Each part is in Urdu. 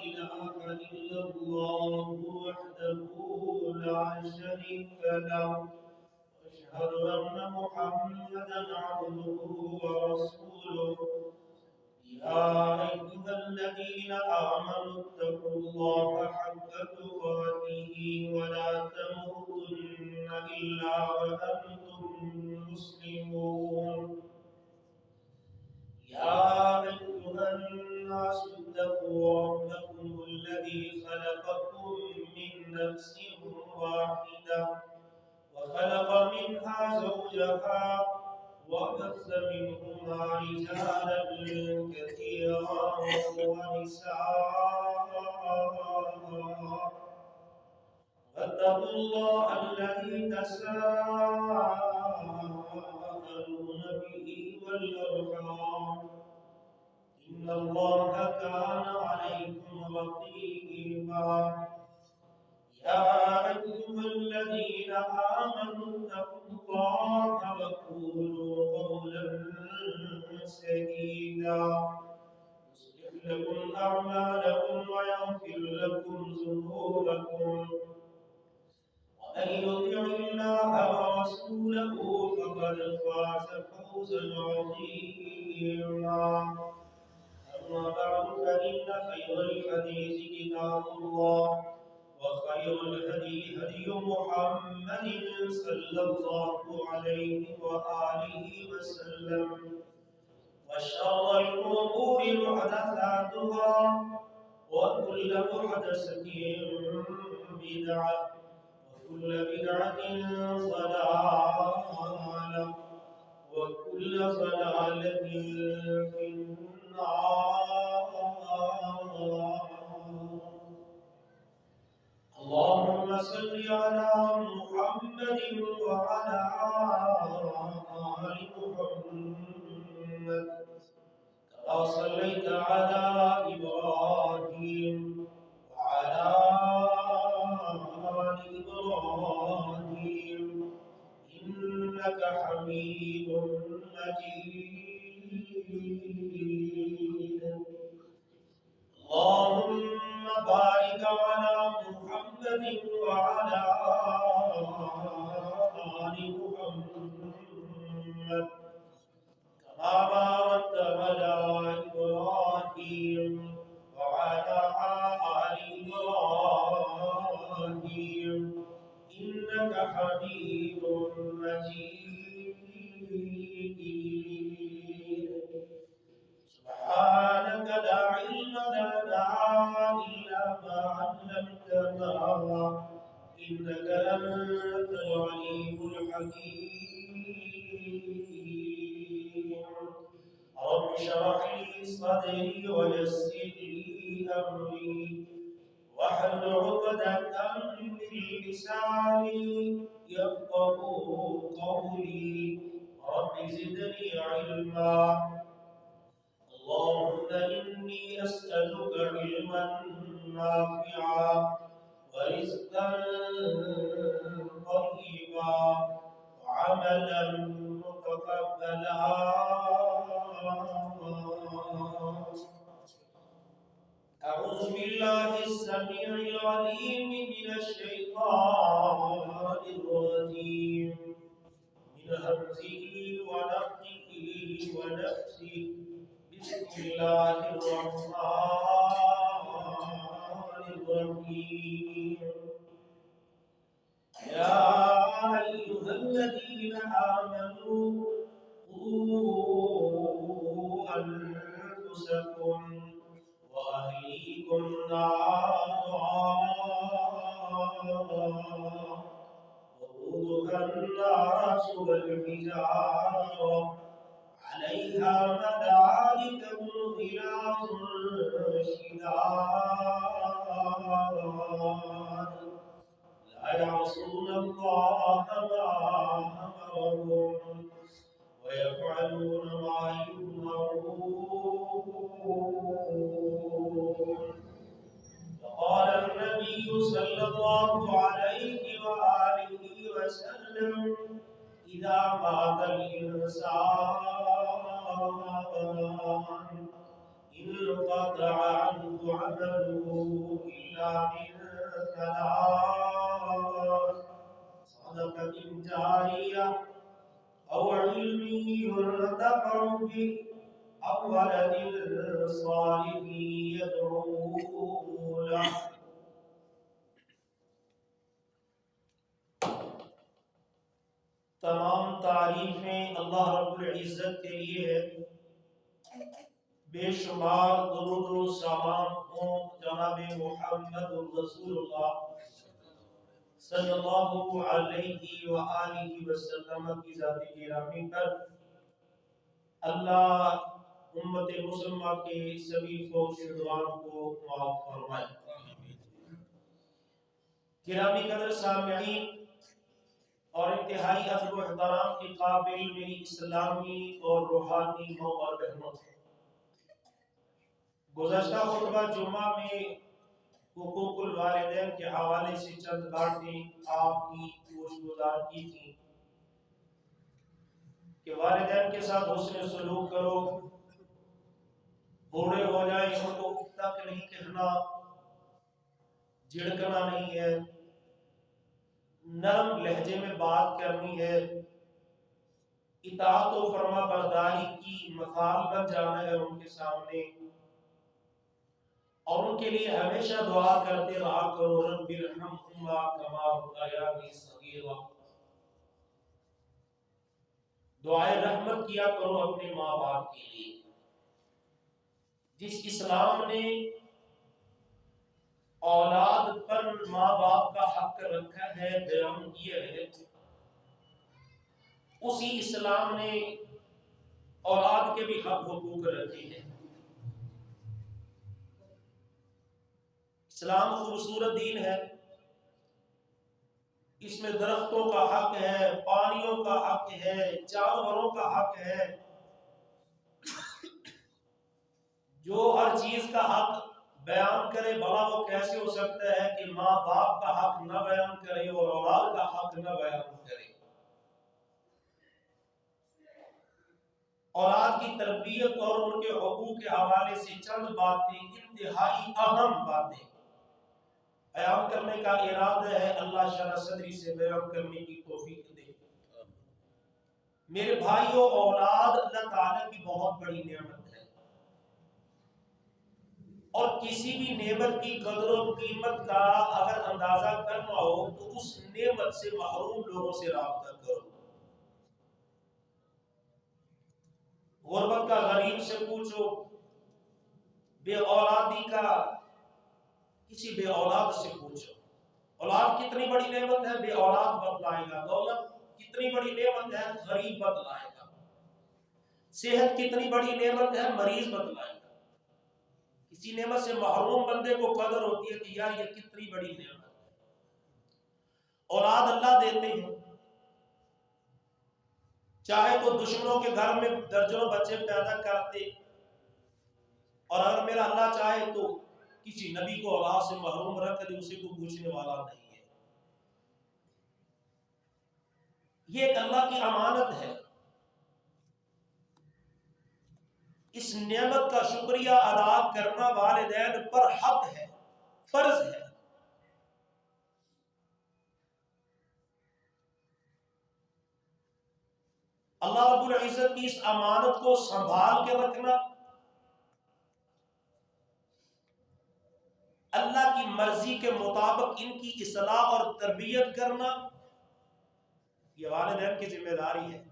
إله إلا الله وحده لا شريك له وأشهد أن محمدا عبده ورسوله يا أيها الذين آمنوا اتقوا الله حق تقاته ولا تموتن إلا وأنتم مسلمون يا أيها الناس اتقوا ربكم الذي خلقكم من نفس واحدة وخلق منها زوجها وبث منهما رجالا كثيرا ونساء واتقوا الله الذي تساءلون به والأرحام إن الله كان عليكم رقيبا يا أيها الذين آمنوا اتقوا الله وقولوا قولا سديدا يصلح لكم أعمالكم ويغفر لكم ذنوبكم ومن يطع الله ورسوله فقد فاز فوزا عظيما أما بعد فإن خير الحديث كتاب الله وخير الهدي هدي محمد صلى الله عليه وآله وسلم وشر الأمور محدثاتها وكل محدثة بدعة وكل بدعة ضلالة وكل ضلالة في النار. اللهم صل على محمد وعلى آل محمد كما صليت على إبراهيم وعلى آل إبراهيم إنك حميد مجيد. اللهم بارك على محمد وعلى آل محمد كما باركت على إبراهيم وعلى آل إبراهيم إنك حميد مجيد. سبحانك لا علم لنا إلا ما علمتنا إنك أنت العليم الحكيم. رب اشرح لي صدري ويسر لي أمري واحلل عقدة من لساني يفقهوا قولي رب زدني علما. اللهم إني أسألك علما نافعا ورزقا طيبا وعملا متقبلا. أعوذ بالله السميع العليم من الشيطان الرجيم من همزه ونفخه ونفسه. بسم الله الرحمن الرحيم. يا أيها الذين آمنوا قوا أنفسكم وأهليكم نارا وقودها الناس والحجارة عليها ملائكة غلاظ شداد لا يعصون الله ما أمرهم ويفعلون ما يؤمرون. وقال النبي صلى الله عليه وآله وسلم إذا مات الإنسان انقطع عنه عمله من ثلاث صدقة جارية أو علم ينتفع به أو ولد صالح يدعو له. تمام تعریفیں اللہ رب العزت کے لیے ہے. بے شمار درود و سلام ہوں جناب محمد رسول اللہ صلی اللہ علیہ وآلہ وسلم کی ذات گرامی پر. اللہ امت مسلمہ کے سبھی فوج شدوان کو معاف فرمائے. گرامی قدر سامعین اور انتہائی ادب و احترام کے قابل میری اسلامی اور روحانی ماں اور بہنوں، گزشتہ خطبہ جمعہ میں حقوق الوالدین کے حوالے سے چند باتیں آپ کی گوش گزار کی تھی کہ والدین کے ساتھ حسن سلوک کرو، بوڑھے ہو جائیں ان کو اف تک نہیں کہنا، جھڑکنا نہیں ہے، نرم لہجے میں بات کرنی ہے، اطاعت و فرما برداری کی مثال بن جانا ہے ان کے سامنے، اور ان کے لیے ہمیشہ دعا کرتے رہا کرو رب ارحمہما کما ربیانی صغیرا. دعائے رحمت کیا کرو اپنے ماں باپ کے لیے. جس اسلام نے اولاد پر ماں باپ کا حق رکھا ہے، بیان کیا ہے، اسی اسلام نے اولاد کے بھی حق حقوق رکھے ہیں. اسلام خوبصورت دین ہے. اس میں درختوں کا حق ہے، پانیوں کا حق ہے، جانوروں کا حق ہے. جو ہر چیز کا حق بیان کرے بھلا وہ کیسے ہو سکتا ہے کہ ماں باپ کا حق نہ بیان کرے اور اولاد کا حق نہ بیان کرے. اولاد کی تربیت اور ان کے حقوق کے حوالے سے چند باتیں، انتہائی اہم باتیں بیان کرنے کا ارادہ ہے. اللہ شرح صدری سے بیان کرنے کی توفیق دے. میرے بھائیوں، اولاد اللہ تعالیٰ کی بہت بڑی نعمت ہے، اور کسی بھی نعمت کی قدر و قیمت کا اگر اندازہ کرنا ہو تو اس نعمت سے محروم لوگوں سے رابطہ کرو. غربت کا غریب سے پوچھو، بے اولادی کا کسی بے اولاد سے پوچھو. اولاد کتنی بڑی نعمت ہے، بے اولاد بتلائے گا. دولت کتنی بڑی نعمت ہے، غریب بتلائے گا. صحت کتنی بڑی نعمت ہے، مریض بتلائے گا. کسی نعمت سے محروم بندے کو قدر ہوتی ہے کہ یار یہ کتنی بڑی نعمت ہے. اولاد اللہ دیتے ہیں. چاہے تو دشمنوں کے گھر میں درجنوں بچے پیدا کرتے، اور اگر میرا اللہ چاہے تو کسی نبی کو اولاد سے محروم رکھ دے، اسے کو پوچھنے والا نہیں ہے. یہ ایک اللہ کی امانت ہے. اس نعمت کا شکریہ ادا کرنا والدین پر حق ہے، فرض ہے. اللہ رب العزت کی اس امانت کو سنبھال کے رکھنا، اللہ کی مرضی کے مطابق ان کی اصلاح اور تربیت کرنا، یہ والدین کی ذمہ داری ہے.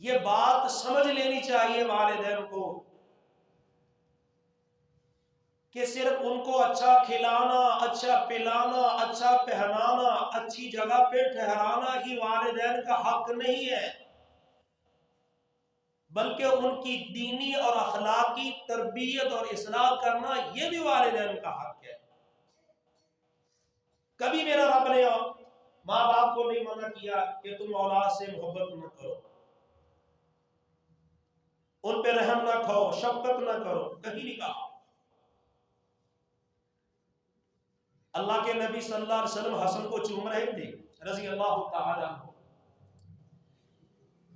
یہ بات سمجھ لینی چاہیے والدین کو کہ صرف ان کو اچھا کھلانا، اچھا پلانا، اچھا پہنانا، اچھی جگہ پہ ٹھہرانا ہی والدین کا حق نہیں ہے، بلکہ ان کی دینی اور اخلاقی تربیت اور اصلاح کرنا یہ بھی والدین کا حق ہے. کبھی میرا رب نے ماں باپ کو نہیں منع کیا کہ تم اولاد سے محبت نہ کرو، ان پہ رحم نہ کھاؤ، شفقت نہ کرو، کہیں نہیں کہا. اللہ کے نبی صلی اللہ علیہ وسلم حسن کو چوم رہے تھے رضی اللہ تعالی عنہ.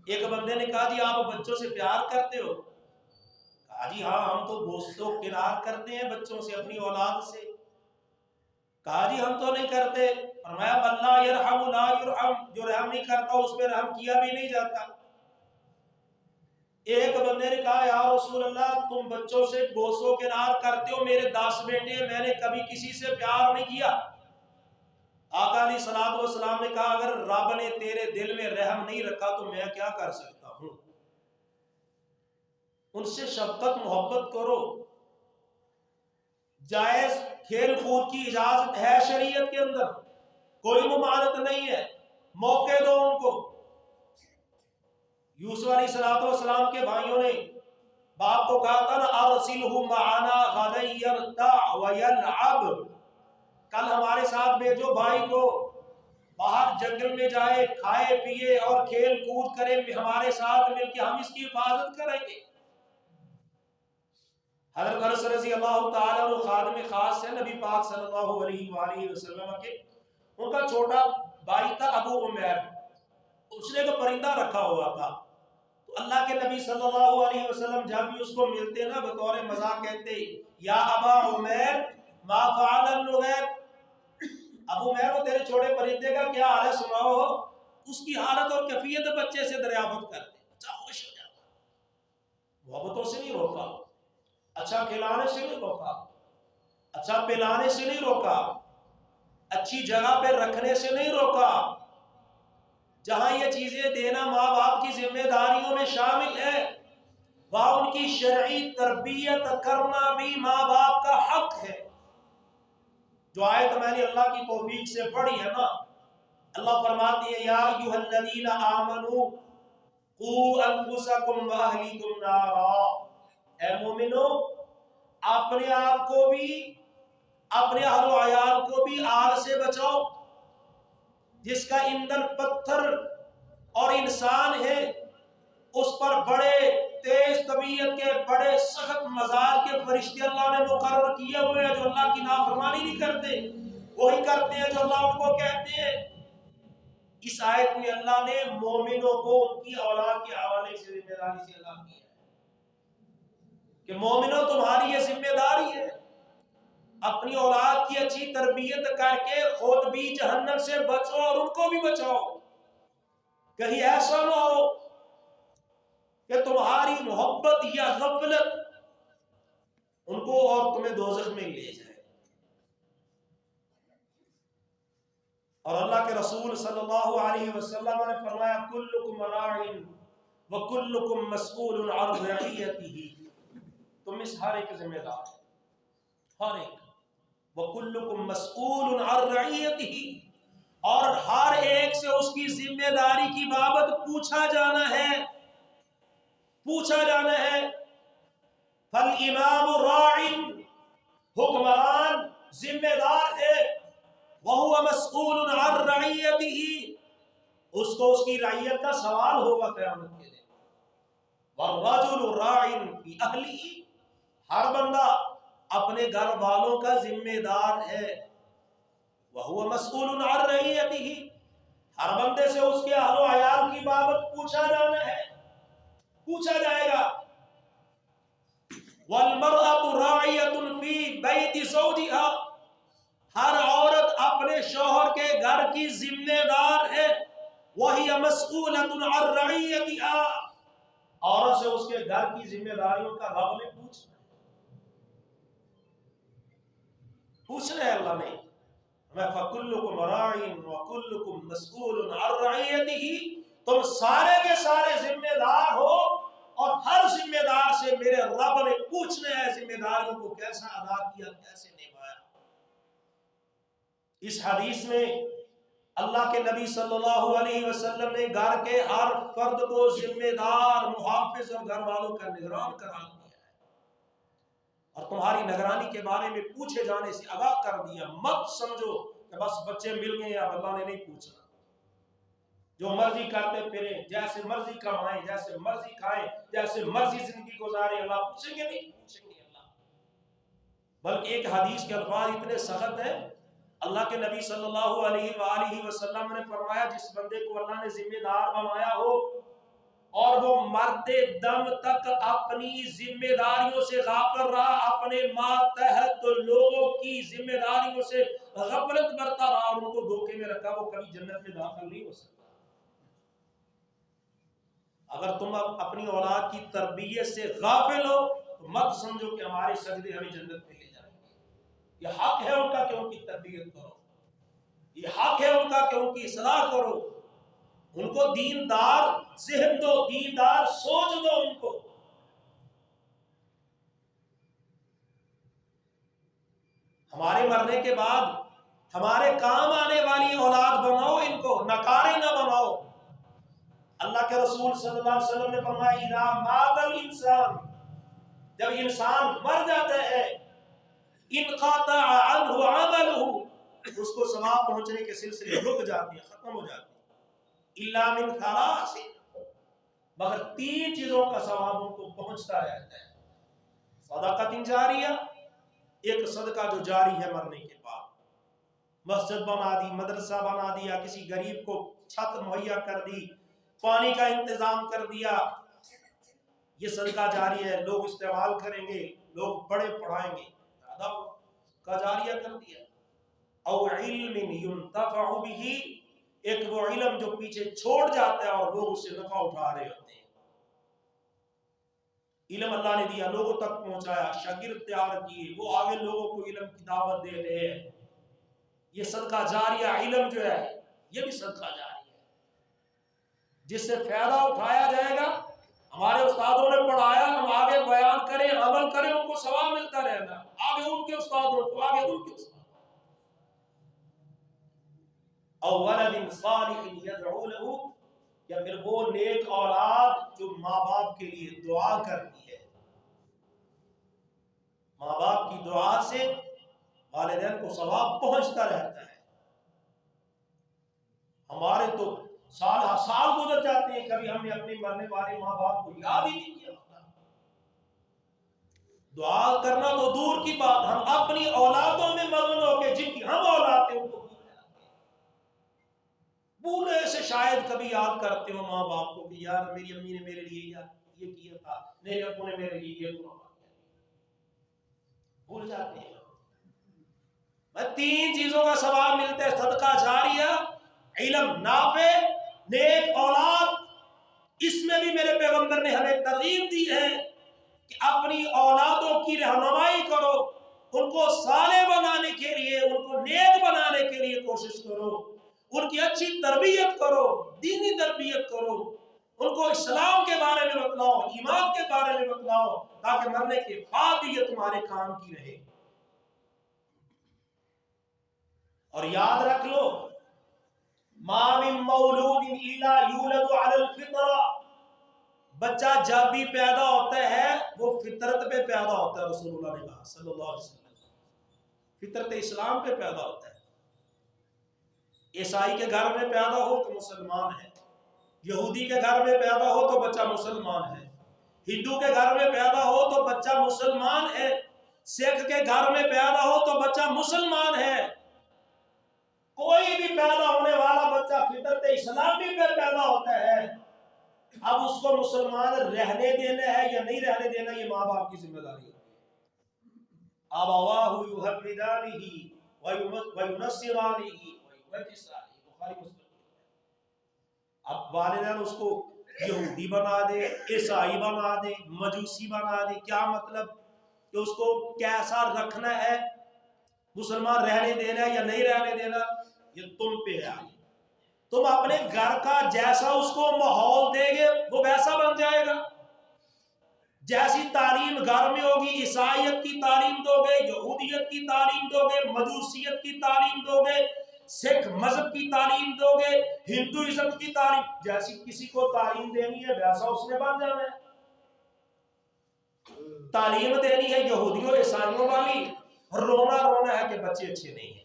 ایک بندے نے کہا جی آپ بچوں سے پیار کرتے ہو؟ کہا جی ہاں ہم تو گوشت و کنار کرتے ہیں بچوں سے، اپنی اولاد سے۔ کہا جی ہم تو نہیں کرتے۔ فرمایا اللہ یرحم لا یرحم، جو رحم نہیں کرتا اس پہ رحم کیا بھی نہیں جاتا۔ ایک بندے نے کہا یا رسول اللہ تم بچوں سے گوشت و کنار کرتے ہو، میرے 10 بیٹے ہیں، میں نے کبھی کسی سے پیار نہیں کیا۔ آقا علیہ الصلوۃ والسلام نے کہا اگر رب نے تیرے دل میں رحم نہیں رکھا تو میں کیا کر سکتا ہوں؟ ان سے شفقت محبت کرو، جائز کھیل کود کی اجازت ہے شریعت کے اندر، کوئی ممانعت نہیں ہے، موقع دو ان کو۔ یوسف علیہ الصلوۃ والسلام کے بھائیوں نے باپ کو کہا تھا نا ارسلہ معنا غدا یرتع ویلعب، کل ہمارے ساتھ بھیجو بھائی کو، باہر جنگل میں جائے، کھائے پیے اور کھیل کود کرے ہمارے ساتھ مل کے، ہم اس کی حفاظت کریں گے۔ حضرت انس رضی اللہ تعالیٰ عنہ خادم خاص ہے نبی پاک صلی اللہ علیہ وآلہ وسلم کے، ان کا چھوٹا بھائی تھا ابو عمیر، اس نے ایک پرندہ رکھا ہوا تھا، تو اللہ کے نبی صلی اللہ علیہ وسلم جب بھی اس کو ملتے نا بطور مذاق کہتے یا ابا عمیر ما فعل النغیر، ابو عمیر وہ تیرے چھوٹے پرندے کا کیا حال ہے سناؤ۔ اس کی حالت اور کیفیت بچے سے دریافت کرتے، بچہ خوش ہو جاتا، محبتوں سے نہیں روکا، اچھا کھلانے سے نہیں روکا، اچھا پلانے سے نہیں روکا، اچھی جگہ پہ رکھنے سے نہیں روکا۔ جہاں یہ چیزیں دینا ماں باپ کی ذمہ داریوں میں شامل ہے، وہاں ان کی شرعی تربیت کرنا بھی ماں باپ کا حق ہے۔ جو آیت میں نے اللہ کی توفیق سے پڑھی ہے نا، اللہ فرماتے ہیں یا ایھا الذین آمنوا قوا انفسکم واہلیکم نارا، اے مومنو اپنے آپ کو بھی اپنے اہل و عیال کو بھی آگ سے بچاؤ، جس کا ایندھن پتھر اور انسان ہے، اس پر بڑے تیز طبیعت کے بڑے سخت مزاج کے فرشتے اللہ نے مقرر کیے ہوئے ہیں جو اللہ کی نافرمانی نہیں کرتے، وہی کرتے ہیں جو اللہ ان کو کہتے ہیں۔ اس آیت میں اللہ نے مومنوں کو ان کی اولاد کے حوالے سے ذمہ داری سے اللہ کی ہے کہ مومنوں تمہاری یہ ذمہ داری ہے، اپنی اولاد کی اچھی تربیت کر کے خود بھی جہنم سے بچو اور ان کو بھی بچاؤ۔ کہیں ایسا نہ ہو کہ تمہاری محبت یا غفلت ان کو اور تمہیں دوزخ میں لے جائے۔ اور اللہ کے رسول صلی اللہ علیہ وسلم نے فرمایا کلکم راع وکلکم مسئول عن رعیتہ، تم اس ہر ایک ذمہ دار، ہر ایک، وَكُلُّكُمْ مَسْئُولٌ عَنْ رَعِيَّتِهِ، اور ہر ایک سے اس کی ذمہ داری کی بابت پوچھا جانا ہے، پوچھا جانا ہے۔ فَالْإِمَامُ رَاعٍ، حکمران ذمہ دار ہے، وَهُوَ مَسْئُولٌ عَنْ رَعِيَّتِهِ، اس کو اس کی رعیت کا سوال ہوگا قیامت کے دن۔ وَالرَّجُلُ رَاعٍ فِي أَهْلِهِ، ہر بندہ اپنے گھر والوں کا ذمہ دار ہے، وَهُوَ مَسْئُولٌ عَنْ رَعِيَّتِهِ، ہر بندے سے اس کے اہل و عیال کی بابت پوچھا جانا ہے، پوچھا جائے گا۔ وَالْمَرْأَةُ رَاعِيَةٌ فِي بَيْتِ زَوْجِهَا، ہر عورت اپنے شوہر کے گھر کی ذمہ دار ہے، وَهِيَ مَسْئُولَةٌ عَنْ رَعِيَّتِهَا، عورت سے اس کے گھر کی ذمہ داریوں کا رب نے پوچھنا ہے اللہ نے۔ فَكُلُّكُمْ رَاعٍ وَكُلُّكُمْ مَسْئُولٌ عَنْ رَعِيَّتِهِ، تم سارے کے سارے ذمہ دار ہو، اور ہر ذمہ دار سے میرے رب نے پوچھنا ہے ذمہ داریوں کو کیسا ادا کیا، کیسے نبھایا۔ اس حدیث میں اللہ کے نبی صلی اللہ علیہ وسلم نے گھر کے ہر فرد کو ذمہ دار، محافظ اور گھر والوں کا نگران قرار دیا ہے، اور تمہاری نگرانی کے بارے میں پوچھے جانے سے آگاہ کر دیا۔ مت سمجھو کہ بس بچے مل گئے اب اللہ نے نہیں پوچھنا، جو مرضی کرتے پھریں، جیسے مرضی کمائیں، جیسے مرضی کھائیں، جیسے مرضی زندگی گزاریں، اللہ پوچھیں گے نہیں؟ پوچھیں گے اللہ۔ بلکہ ایک حدیث کے الفاظ اتنے سخت ہیں، اللہ کے نبی صلی اللہ علیہ وآلہ وسلم نے فرمایا جس بندے کو اللہ نے ذمہ دار بنایا ہو اور وہ مرتے دم تک اپنی ذمہ داریوں سے غافل رہا، اپنے ماتحت لوگوں کی ذمہ داریوں سے غفلت برتا رہا اور ان کو دھوکے میں رکھا، وہ کبھی جنت میں داخل نہیں ہو سکتا۔ اگر تم اپنی اولاد کی تربیت سے غافل ہو تو مت سمجھو کہ ہمارے سجدے ہمیں جنت میں لے جائیں گے۔ یہ حق ہے ان کا کہ ان کی تربیت کرو، یہ حق ہے ان کا کہ ان کی اصلاح کرو، ان کو دیندار ذہن دو، دیندار سوچ دو ان کو۔ ہمارے مرنے کے بعد ہمارے کام آنے والی اولاد بناؤ، ان کو نکارے نہ بناؤ۔ اللہ کے رسول صلی اللہ علیہ وسلم نے فرمایا اذا مات الانسان، جب انسان مر جاتا ہے انقطع عنہ عملہ، اس کو ثواب پہنچنے کے سلسلے رک جاتے ہیں، ختم ہو جاتے ہیں، الا من ثلاث، مگر 3 چیزوں کا ثواب ان کو پہنچتا رہتا ہے۔ صدقۃ جاریہ، ایک صدقہ جو جاری ہے مرنے کے بعد، مسجد بنا دی، مدرسہ بنا دیا، کسی غریب کو چھت مہیا کر دی، پانی کا انتظام کر دیا، یہ صدقہ جاری ہے، لوگ استعمال کریں گے، لوگ پڑھے پڑھائیں گے، کا جاریہ کر دیا۔ او علم ينتفع به، ایک وہ علم جو پیچھے چھوڑ جاتا ہے اور لوگ اس سے نفع اٹھا رہے ہوتے ہیں۔ علم اللہ نے دیا، لوگوں تک پہنچایا، شاگرد تیار کیے، وہ آگے لوگوں کو علم کی دعوت دے رہے ہیں، یہ صدقہ جاریہ علم جو ہے یہ بھی صدقہ جاریہ ہے، جس سے فائدہ اٹھایا جائے گا۔ ہمارے استادوں نے پڑھایا، ہم آگے بیان کریں، عمل کریں، ان کو ثواب ملتا رہنا، آگے ان کے استادوں کو، آگے ان کے استادوں کو۔ او ولد صالح يدعو له، یا پھر وہ نیک اولاد جو ماں باپ کے لیے دعا کرتی ہے، ماں باپ کی دعا سے والدین کو ثواب پہنچتا رہتا ہے۔ ہمارے تو سال گزر جاتے ہیں، کبھی ہم نے اپنے مرنے والے ماں باپ کو یاد ہی نہیں کیا ہوتا۔ دعا کرنا تو دور کی بات، ہم اپنی اولادوں میں مگن ہو کے جن کی ہم اولاد ہیں ان کو بوڑھے سے شاید کبھی یاد کرتے ہو ماں باپ کو کہ یار میری امی نے میرے لیے یہ کیا تھا، میرے ابو نے میرے لیے یہ کیا، بھول جاتے ہیں۔ 3 چیزوں کا ثواب ملتا ہے، صدقہ جاریہ، علم نافع، نیک اولاد۔ اس میں بھی میرے پیغمبر نے ہمیں ترغیب دی ہے کہ اپنی اولادوں کی رہنمائی کرو، ان کو صالح بنانے کے لیے، ان کو نیک بنانے کے لیے کوشش کرو، ان کی اچھی تربیت کرو، دینی تربیت کرو، ان کو اسلام کے بارے میں بتلاؤ، ایمان کے بارے میں بتلاؤ، تاکہ مرنے کے بعد بھی یہ تمہارے کام کی رہے۔ اور یاد رکھ لو ما من مولود الا یولد علی الفطرہ، بچہ جب بھی پیدا ہوتا ہے وہ فطرت پہ پیدا ہوتا ہے، رسول اللہ نے کہا صلی اللہ علیہ وسلم، فطرت اسلام پہ پیدا ہوتا ہے۔ عیسائی کے گھر میں پیدا ہو تو مسلمان ہے، یہودی کے گھر میں پیدا ہو تو بچہ مسلمان ہے، ہندو کے گھر میں پیدا ہو تو بچہ مسلمان ہے، سکھ کے گھر میں پیدا ہو تو بچہ مسلمان ہے۔ کوئی بھی پیدا ہونے والا بچہ فطرت اسلامی پہ پیدا ہوتا ہے، اب اس کو مسلمان رہنے دینا ہے یا نہیں رہنے دینا یہ ماں باپ کی ذمہ داری ہے۔ ابواہ یحودانہ وینصرانہ ویمجسانہ، بخاری مسلم۔ اب والدین اس کو یہودی بنا دے، عیسائی بنا دے، مجوسی بنا دے، کیا مطلب کہ اس کو کیسا رکھنا ہے، مسلمان رہنے دینا ہے یا نہیں رہنے دینا یہ تم پہ ہے۔ تم اپنے گھر کا جیسا اس کو ماحول دے گے وہ ویسا بن جائے گا۔ جیسی تعلیم گھر میں ہوگی، عیسائیت کی تعلیم دو گے، یہودیت کی تعلیم دو گے، مجوسیت کی تعلیم دو گے، سکھ مذہب کی تعلیم دو گے، ہندوازم کی تعلیم، جیسی کسی کو تعلیم دینی ہے ویسا اس نے بن جانا ہے۔ تعلیم دینی ہے یہودیوں عیسائیوں والی، رونا ہے کہ بچے اچھے نہیں ہیں،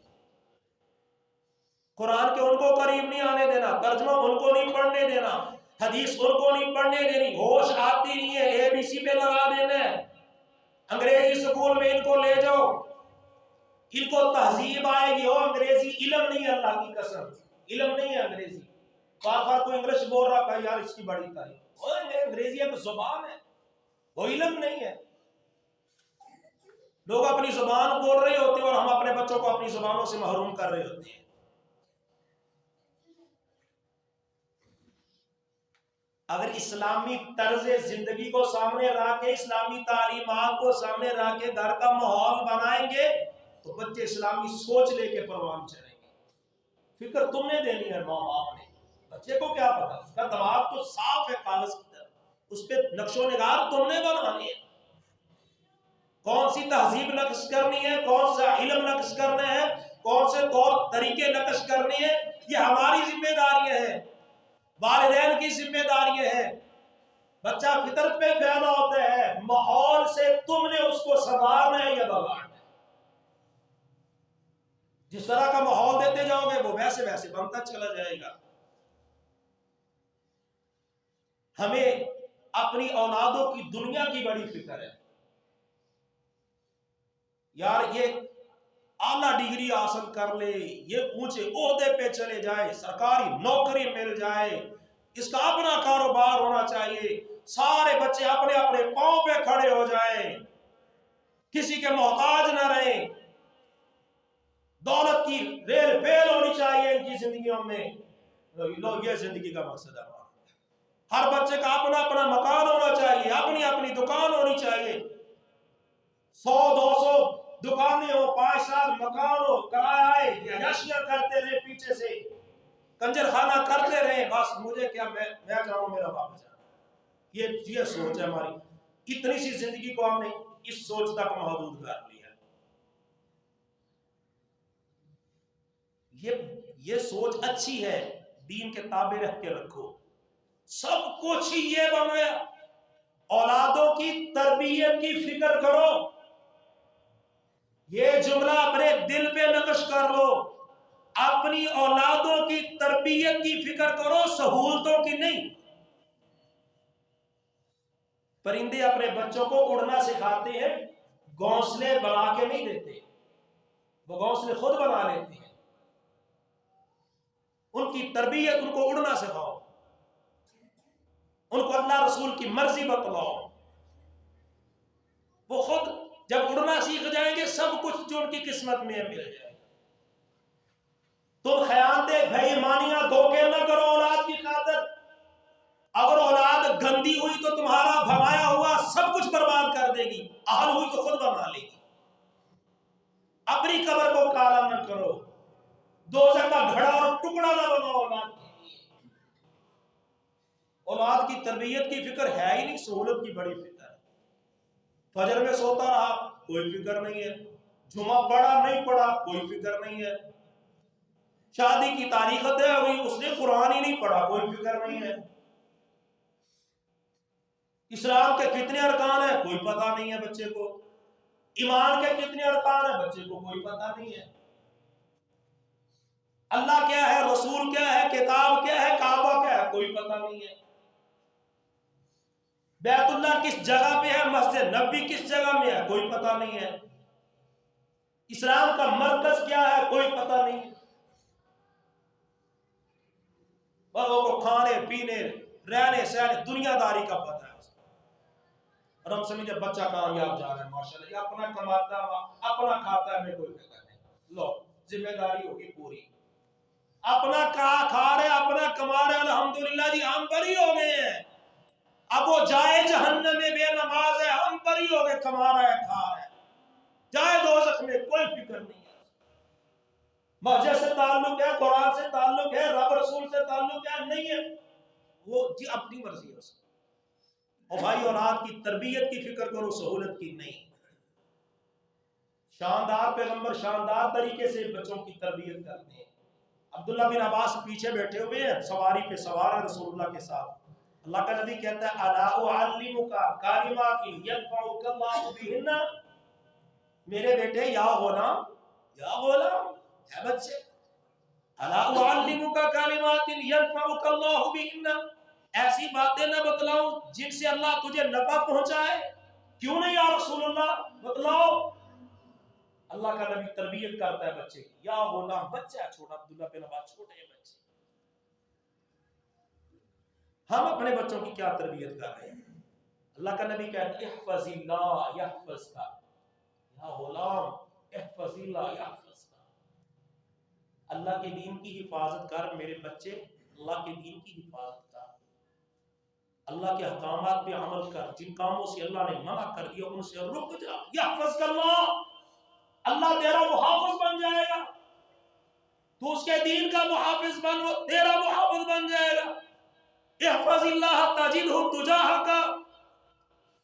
قرآن کے ان کو قریب نہیں آنے دینا، ترجمہ ان کو نہیں پڑھنے دینا، حدیث ان کو نہیں پڑھنے دینی، ہوش آتی نہیں ہے اے بی سی پہ لگا دینا ہے، انگریزی سکول میں ان کو لے جاؤ، ان کو تہذیب آئے گی، ہو انگریزی علم نہیں ہے، اللہ کی قسم علم نہیں ہے انگریزی، بار کوئی انگلش بول رہا ہے یار اس کی بڑی تعریف، انگریزی ایک زبان ہے، وہ علم نہیں ہے. لوگ اپنی زبان بول رہے ہوتے ہیں اور ہم اپنے بچوں کو اپنی زبانوں سے محروم کر رہے ہوتے ہیں. اگر اسلامی طرز زندگی کو سامنے رکھ کے، اسلامی تعلیمات کو سامنے رکھ کے گھر کا ماحول بنائیں گے تو بچے اسلامی سوچ لے کے پروان چلیں گے. فکر تم نے دینی ہے، ماں باپ نے. بچے کو کیا پتا، اس کا دماغ تو صاف ہے کاغذ کی طرح، اس پہ نقش و نگار تم نے بنانے ہیں. کون سی تہذیب نقش کرنی ہے، کون سا علم نقش کرنا ہے، کون سے طور طریقے نقش کرنے ہیں، یہ ہماری ذمہ داریاں ہیں، والدین کی ذمہ داریاں ہیں. بچہ فطرت پہ پیدا ہوتا ہے، ماحول سے تم نے اس کو سنوارنا ہے یا بگاڑنا ہے. جس طرح کا ماحول دیتے جاؤ گے وہ ویسے ویسے بنتا چلا جائے گا. ہمیں اپنی اولادوں کی دنیا کی بڑی فکر ہے. یار یہ اعلیٰ ڈگری حاصل کر لے، یہ اونچے عہدے پہ چلے جائے، سرکاری نوکری مل جائے، اس کا اپنا کاروبار ہونا چاہیے، سارے بچے اپنے اپنے پاؤں پہ کھڑے ہو جائیں، کسی کے محتاج نہ رہیں، دولت کی ریل بیل ہونی چاہیے ان کی زندگیوں میں. لوگ یہ زندگی کا مقصد ہے. ہر بچے کا اپنا اپنا مکان ہونا چاہیے، اپنی اپنی دکان ہونی چاہیے. 100-200 دکانیں ہو، 5-7 مکان ہو، کرایہ عیاشیاں کرتے رہے، پیچھے سے کنجر خانہ کرتے رہے، بس مجھے کیا، میں چاہوں میرا باپ جانا. یہ سوچ ہے ہماری. اتنی سی زندگی کو ہم نے اس سوچ تک محدود کر لیا. یہ سوچ اچھی ہے، دین کے تابع رہ کے رکھو. سب کچھ ہی یہ بنایا. اولادوں کی تربیت کی فکر کرو. یہ جملہ اپنے دل پہ نقش کر لو، اپنی اولادوں کی تربیت کی فکر کرو، سہولتوں کی نہیں. پرندے اپنے بچوں کو اڑنا سکھاتے ہیں، گھونسلے بنا کے نہیں دیتے، وہ گھونسلے خود بنا لیتے ہیں. ان کی تربیت، ان کو اڑنا سکھاؤ، ان کو اللہ رسول کی مرضی بتلاؤ. وہ خود جب اڑنا سیکھ جائیں گے سب کچھ جو ان کی قسمت میں مل جائے گا. تم خیانتیں، بے ایمانیاں، دھوکے نہ کرو اولاد کی خاطر. اگر اولاد گندی ہوئی تو تمہارا بھمایا ہوا سب کچھ برباد کر دے گی، اہل ہوئی تو خود بنا لے گی. اپنی قبر کو کالا نہ کرو، دوزخ کا گھڑا اور ٹکڑا نہ بناؤ اولاد کے لیے. اولاد کی تربیت کی فکر ہے ہی نہیں، سہولت کی بڑی فکر ہے. فجر میں سوتا رہا کوئی فکر نہیں ہے، جمعہ پڑھا نہیں پڑھا کوئی فکر نہیں ہے، شادی کی تاریخ طے ہوئی اس نے قرآن ہی نہیں پڑھا کوئی فکر نہیں ہے، اسلام کے کتنے ارکان ہیں کوئی پتہ نہیں ہے بچے کو، ایمان کے کتنے ارکان ہیں بچے کو کوئی پتہ نہیں ہے، اللہ کیا ہے، رسول کیا ہے، کتاب کیا ہے، کعبہ کیا ہے کوئی پتہ نہیں ہے، بیت اللہ کس جگہ پہ ہے، مسجد نبوی کس جگہ میں ہے کوئی پتہ نہیں ہے، اسلام کا مرکز کیا ہے کوئی پتہ نہیں ہے. بڑوں کو کھانے پینے رہنے سہنے دنیا داری کا پتہ ہے اور ہم سمجھے بچہ کامیاب جا رہا ہے ماشاءاللہ، یہ اپنا کماتا ہے اپنا کھاتا ہے، ہمیں کوئی فکر نہیں. لو ذمہ داری ہوگی پوری، اپنا کھا رہے اپنا کما رہے، الحمدللہ جی ہم بری ہو گئے ہیں. اب وہ جائے جہنم میں بے نماز ہے، ہم بری ہو گئے، کما رہا ہے کھا رہا ہے، جائے دوزخ میں کوئی فکر نہیں ہے. مسجد سے تعلق ہے، قرآن سے تعلق ہے، رب رسول سے تعلق ہے نہیں ہے، وہ جی اپنی مرضی ہے اس کی. اور بھائی اولاد کی تربیت کی فکر کرو، سہولت کی نہیں. شاندار پیغمبر شاندار طریقے سے بچوں کی تربیت کرتے ہیں. عبداللہ بن عباس پیچھے بیٹھے ہوئے ہیں، سواری پہ سوار ہیں رسول اللہ کے ساتھ. اللہ کا نبی کہتا ہے الا اعلمک کلمات ينفعک اللہ بہن، میرے بیٹے یا غلام اے بچے، الا اعلمک کلمات ينفعک اللہ بہن، ایسی باتیں نہ بتلاؤں جن سے اللہ تجھے نفع پہنچائے. کیوں نہیں یا رسول اللہ، بتلاؤ. اللہ کا نبی تربیت کرتا ہے بچے کی. یا غلام، بچہ چھوٹا، عبداللہ بن عباس چھوٹے بچے. ہم اپنے بچوں کی کیا تربیت کر رہے ہیں؟ اللہ کا نبی کہتا ہے احفظ اللہ یحفظ کا، یا غلام احفظ اللہ یحفظ کا، اللہ کے دین کی حفاظت کر میرے بچے، اللہ کے دین کی حفاظت کر، اللہ کے احکامات پہ عمل کر، جن کاموں سے اللہ نے منع کر دیا ان سے رک جا، یحفظ اللہ، اللہ تیرا محافظ بن جائے گا، تو اس کے دین کا محافظ بن، وہ تیرا محافظ بن جائے گا۔ احفظ اللہ تجدہ تجاہک،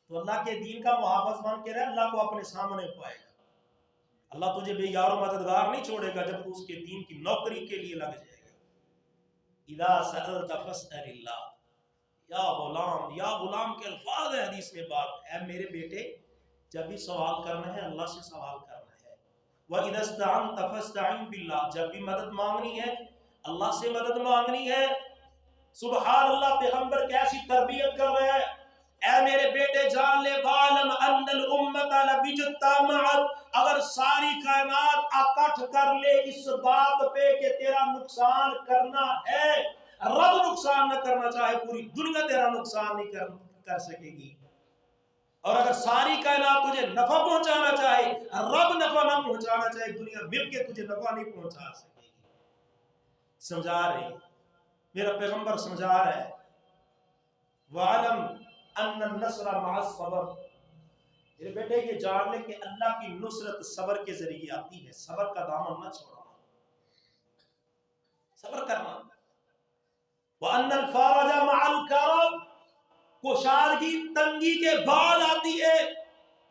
تو اللہ کے دین کا محافظ بن کے رہ، اللہ کو اپنے سامنے پائے گا۔ اللہ تجھے بے یار و مددگار نہیں چھوڑے گا جب تو اس کے دین کی نوکری کے لیے لگ جائے گا۔ اذا سألت فاسأل اللہ، یا غلام کے الفاظ ہے حدیث میں بات، اے میرے بیٹے جب بھی سوال کرنا ہے اللہ سے سوال کرنا ہے۔ وَإِذَا اسْتَعَنْتَ فَاسْتَعِنْ بِاللَّهِ، جب بھی مدد مانگنی ہے اللہ سے مدد مانگنی ہے۔ سبحان اللہ، پیغمبر کیسی تربیت کر رہے ہیں، اے میرے بیٹے جان لے وَعْلَمْ أَنَّ الْأُمَّةَ لَبِجْتَمَعَتْ، اگر ساری کائنات اکٹھ کر لے اس بات پہ کہ تیرا نقصان کرنا ہے، رب نقصان نہ کرنا چاہے پوری دنیا تیرا نقصان نہیں کر سکے گی، اور اگر ساری کائنات تجھے نفع پہنچانا چاہے، رب نفع نہ پہنچانا چاہے، دنیا مل کے تجھے نفع نہیں پہنچا سکے گی۔ سمجھا رہے میرا پیغمبر سمجھا رہا ہے، وَعَلَمْ أَنَّ النَّصْرَ مَعَ الصَّبْرِ، میرے بیٹے یہ جان لے کہ اللہ کی نصرت صبر کے ذریعے آتی ہے، صبر کا دامن نہ چھوڑنا، صبر کرنا۔ وَأَنَّ الْفَرَجَ مَعَ الْكَرْبِ، کشادگی تنگی کے بعد آتی ہے،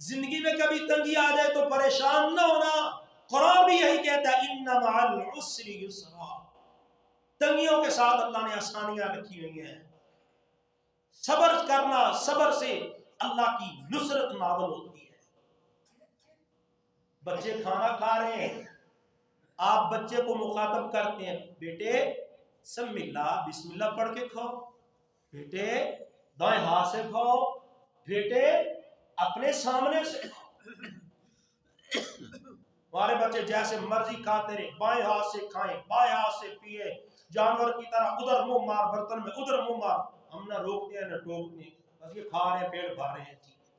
زندگی میں کبھی تنگی آ جائے تو پریشان نہ ہونا، قرآن بھی یہی کہتا ہے اِنَّ مَعَ الْعُسْرِ يُسْرًا، تنگیوں کے ساتھ اللہ نے آسانیاں رکھی ہوئی ہیں۔ صبر کرنا، صبر سے اللہ کی نصرت نازل ہوتی ہے۔ بچے کھانا کھا رہے ہیں، آپ بچے کو مخاطب کرتے ہیں، بیٹے سم اللہ بسم اللہ پڑھ کے کھاؤ، بیٹے دائیں ہاتھ سے کھاؤ، بیٹے اپنے سامنے سے کھاؤ۔ ہمارے بچے جیسے مرضی کھاتے رہے، بائیں ہاتھ سے کھائیں، بائیں ہاتھ سے پیئے، جانور کی طرح ادھر منہ مار، برتن میں ادھر منہ مار، ہم نہ روکتے ہیں نہ ٹوکتے ہیں، بس یہ کھا رہے ہیں، پیٹ بھر رہے ہیں۔ ٹھیک ہے،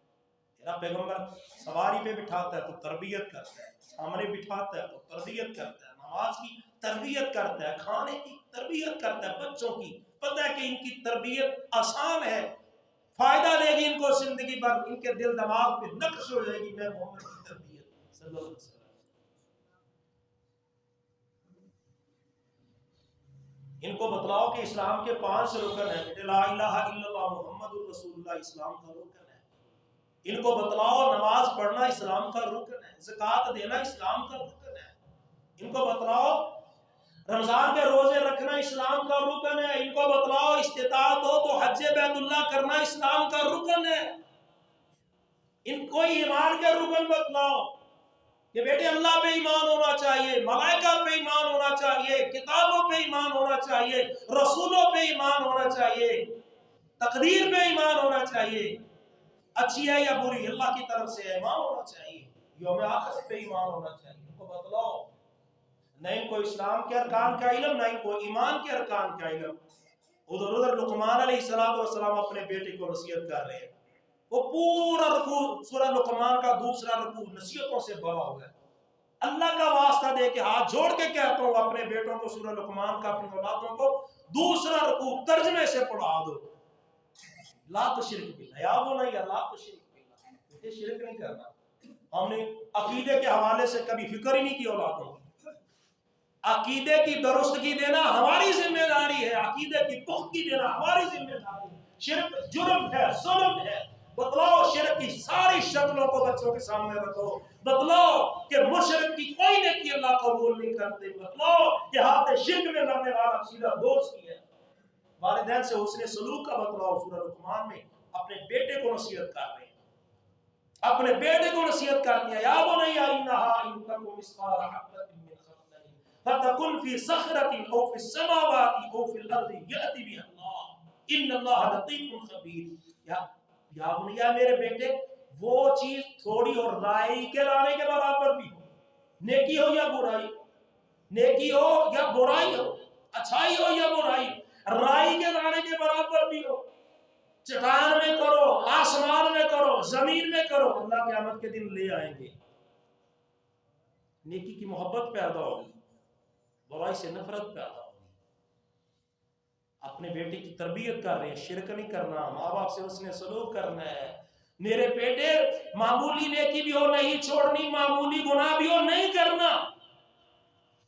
میرا پیغمبر سواری پہ بٹھاتا ہے تو تربیت کرتا ہے، سامنے بٹھاتا ہے تو تربیت کرتا ہے، نماز کی تربیت کرتا ہے، کھانے کی تربیت کرتا ہے، بچوں کی پتہ ہے کہ ان کی تربیت آسان ہے، فائدہ دے گی ان کو زندگی بھر، ان کے دل دماغ پہ نقش ہو جائے گی میں محمد کی تربیت صلی اللہ علیہ وسلم۔ ان کو بتلاؤ کہ اسلام کے 5 رکن ہیں، لا الہ الا اللہ محمد الرسول اللہ اسلام کا رکن ہے۔ ان کو بتلاؤ نماز پڑھنا اسلام کا رکن ہے، زکوٰۃ دینا اسلام کا رکن ہے۔ ان کو بتلاؤ رمضان کے روزے رکھنا اسلام کا رکن ہے۔ ان کو بتلاؤ استطاعت ہو تو حج بیت اللہ کرنا اسلام کا رکن ہے۔ ان کو ایمان کے رکن بتلاؤ کہ بیٹے اللہ پہ ایمان ہونا چاہیے، ملائکہ پہ ایمان ہونا چاہیے، کتابوں پہ ایمان ہونا چاہیے، رسولوں پہ ایمان ہونا چاہیے، تقدیر پہ ایمان ہونا چاہیے، اچھی ہے یا بری اللہ کی طرف سے ایمان ہونا چاہیے، یوم آخر پہ ایمان ہونا چاہیے۔ ان کو بتلاؤ، نہ ان کو اسلام کے ارکان کا علم، نہ ان کو ایمان کے ارکان کا علم۔ ادھر لقمان علیہ السلام اپنے بیٹے کو نصیحت کر رہے ہیں، وہ پورا رکوع سورہ لقمان کا دوسرا رکوع نصیحتوں سے بھرا ہوا ہے۔ اللہ کا واسطہ دے کے ہاتھ جوڑ کے کہتا ہوں اپنے بیٹوں کو سورہ لقمان کا، اپنی اولادوں کو دوسرا رکوع ترجمے سے پڑھا دو۔ لا تشرک باللہ، یا بنی لا تشرک باللہ، یہ شرک نہیں کرنا۔ ہم نے عقیدے کے حوالے سے کبھی فکر ہی نہیں کی اولادوں کی۔ عقیدے کی درستگی دینا ہماری ذمہ داری ہے، عقیدے کی پختگی دینا ہماری ذمہ داری ہے۔ شرک جرم ہے، ظلم ہے، بتلاؤ شرک کی ساری شکلوں کو بچوں کے سامنے رکھو، بتلاؤ کہ مشرک کی کوئی نیکی اللہ قبول نہیں کرتے، بتلاؤ کہ ہاتھ شرک میں لڑنے والا سیدھا دوست کی ہے۔ والدین سے حسن سلوک کا بتلاؤ، سورہ لقمان میں اپنے بیٹے کو نصیحت کر رہے ہیں، اپنے بیٹے کو نصیحت کرتی ہے، یا بنی انھا ان تک مثقال حبۃ من خردل فتکن فی صخرۃ او فی السماوات او فی الارض یأتی بها اللہ ان اللہ لطیف خبیر۔ یا بنیا میرے بیٹے، وہ چیز تھوڑی اور رائی کے لانے کے برابر بھی ہو، نیکی ہو یا برائی، نیکی ہو یا برائی ہو، اچھائی ہو یا برائی، رائی کے دانے کے برابر بھی ہو، چٹان میں کرو، آسمان میں کرو، زمین میں کرو، اللہ قیامت کے دن لے آئیں گے۔ نیکی کی محبت پیدا ہوگی، برائی سے نفرت پیدا ہوگی۔ اپنے بیٹے کی تربیت کر رہے ہیں، شرک نہیں کرنا، ماں باپ سے حسن سلوک کرنا ہے۔ میرے بیٹے معمولی نیکی بھی ہو نہیں چھوڑنی، معمولی گناہ بھی ہو نہیں کرنا۔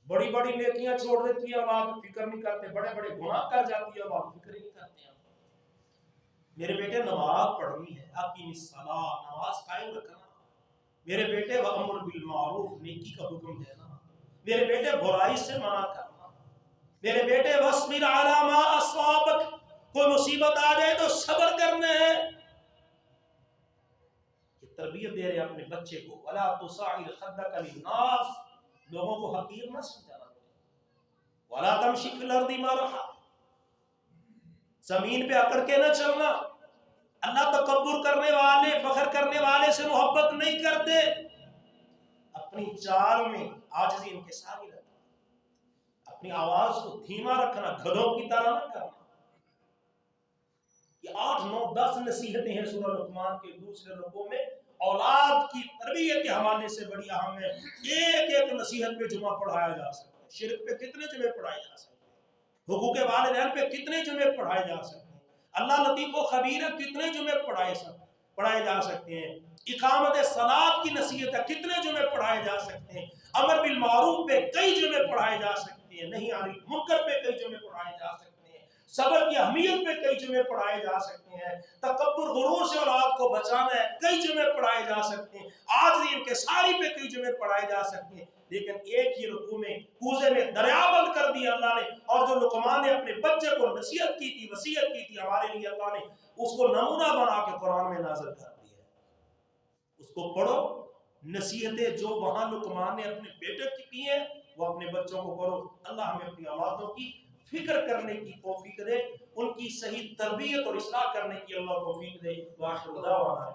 بڑی بڑی نیکیاں چھوڑ دیتی ہیں اولاد، فکر نہیں کرتے، بڑے بڑے گناہ کر جاتی ہے اولاد، فکر ہی نہیں کرتے ہیں۔ میرے بیٹے نماز پڑھنی ہے، اقیم الصلاۃ، نماز قائم رکھنا۔ میرے بیٹے وامر بالمعروف، نیکی کا حکم دینا۔ میرے بیٹے برائی سے منع کرنا۔ میرے بیٹے واصبر علی ما اصابک، کوئی مصیبت آ جائے تو صبر کرنا ہے۔ یہ تربیت دے رہے اپنے بچے کو، ولا تصعر خدک للناس، لوگوں کو حقیر نہ سمجھنا، ولا تمشی فی الارض مرحا، زمین پہ اکڑ کے نہ چلنا۔ اللہ تکبر کرنے والے، فخر کرنے والے سے محبت نہیں کرتے۔ اپنی چال میں عاجزی انکساری رکھنا، اپنی آواز کو دھیما رکھنا، گدھوں کی طرح نہ کرنا۔ یہ 8 9 10 نصیحتیں ہیں سورہ لقمان کے دوسرے رکوع میں، اولاد کی تربیت کے حوالے سے بڑی اہم ہے۔ ایک ایک نصیحت پہ جمعہ پڑھایا جا سکتا ہے، شرک پہ کتنے جمعے پڑھائے جا سکتے ہیں، حقوق والدین پہ کتنے جمعے پڑھائے جا سکتے ہیں، اللہ لطیف و خبیر ہے کتنے جمعے پڑھائے جا سکتے ہیں، اقامت صلاۃ کی نصیحت ہے کتنے جمعے پڑھائے جا سکتے ہیں، امر بالمعروف پہ کئی جمعے پڑھائے جا سکتے ہیں، نہیں عن المنکر پہ کئی جمعے پڑھائے جا سکتے ہیں، صبر کی اہمیت پہ کئی جمعے پڑھائے جا سکتے ہیں، تکبر غرور سے اولاد کو بچانا ہے کئی جمعے پڑھائے جا سکتے ہیں، عاجزی انکساری پہ کئی جمعے پڑھائے جا سکتے ہیں۔ لیکن ایک ہی رکوع میں کوزے میں دریا بند کر دیا اللہ نے، اور جو لقمان نے اپنے بچے کو نصیحت کی تھی، وصیت کی تھی ہمارے لیے، اللہ نے اس کو نمونہ بنا کے قرآن میں نازل کر دیا ہے۔ اس کو پڑھو، نصیحتیں جو وہاں لقمان نے اپنے بیٹے کی ہیں وہ اپنے بچوں کو کرو۔ اللہ ہمیں اپنی اولادوں کی فکر کرنے کی توفیق دے، ان کی صحیح تربیت اور اصلاح کرنے کی اللہ توفیق دے۔ وآخر دعوانا